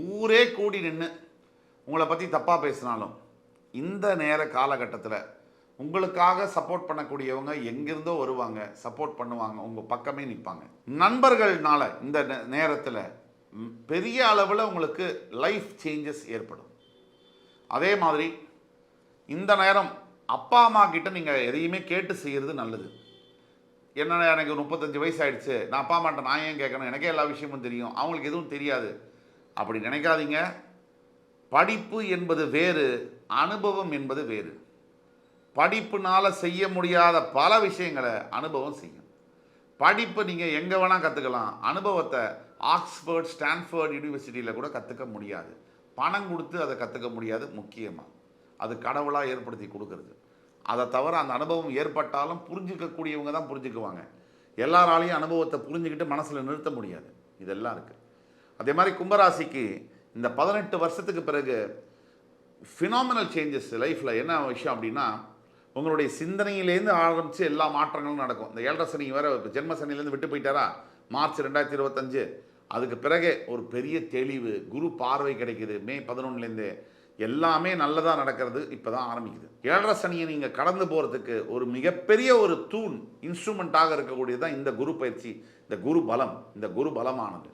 ஊரே கூடி நின்று உங்களை பற்றி தப்பாக பேசினாலும் இந்த நேர காலகட்டத்தில் உங்களுக்காக சப்போர்ட் பண்ணக்கூடியவங்க எங்கிருந்தோ வருவாங்க, சப்போர்ட் பண்ணுவாங்க, உங்கள் பக்கமே நிற்பாங்க. நண்பர்கள்னால இந்த நேரத்தில் பெரிய அளவில் உங்களுக்கு லைஃப் சேஞ்சஸ் ஏற்படும். அதே மாதிரி இந்த நேரம் அப்பா அம்மா கிட்ட நீங்கள் எதையுமே கேட்டு செய்கிறது நல்லது. என்ன, எனக்கு 35 வயசு ஆயிடுச்சு, நான் அப்பா அம்மாட்ட நான் ஏன் கேட்கணும், எனக்கே எல்லா விஷயமும் தெரியும், அவங்களுக்கு எதுவும் தெரியாது அப்படி நினைக்காதீங்க. படிப்பு என்பது வேறு, அனுபவம் என்பது வேறு. படிப்புனால் செய்ய முடியாத பல விஷயங்களை அனுபவம் செய்யும். படிப்பு நீங்கள் எங்கே வேணால் கற்றுக்கலாம், அனுபவத்தை ஆக்ஸ்ஃபோர்ட், ஸ்டான்ஃபோர்ட் யூனிவர்சிட்டியில் கூட கற்றுக்க முடியாது. பணம் கொடுத்து அதை கற்றுக்க முடியாது. முக்கியமாக அது கடவுளாக ஏற்படுத்தி கொடுக்கறது. அதை தவிர அந்த அனுபவம் ஏற்பட்டாலும் புரிஞ்சிக்கக்கூடியவங்க தான் புரிஞ்சுக்குவாங்க. எல்லாராலையும் அனுபவத்தை புரிஞ்சுக்கிட்டு மனசில் நிறுத்த முடியாது. இதெல்லாம் இருக்குது. அதே மாதிரி கும்பராசிக்கு இந்த 18 வருஷத்துக்கு பிறகு ஃபினாமினல் சேஞ்சஸ் லைஃப்பில். என்ன விஷயம் அப்படின்னா, உங்களுடைய சிந்தனையிலேருந்து ஆரம்பித்து எல்லா மாற்றங்களும் நடக்கும். இந்த 7.5 சனி வேறு ஜென்ம சனிலேருந்து விட்டு போயிட்டாரா, மார்ச் 2025. அதுக்கு பிறகு ஒரு பெரிய தெளிவு, குரு பார்வை கிடைக்குது. மே 11லேருந்து எல்லாமே நல்லதாக நடக்கிறது இப்போ தான் ஆரம்பிக்குது. 7.5 சனியை நீங்கள் கடந்து போகிறதுக்கு ஒரு மிகப்பெரிய ஒரு தூண், இன்ஸ்ட்ருமெண்ட்டாக இருக்கக்கூடியது தான் இந்த குரு பயிற்சி, இந்த குரு பலம். இந்த குரு பலமானது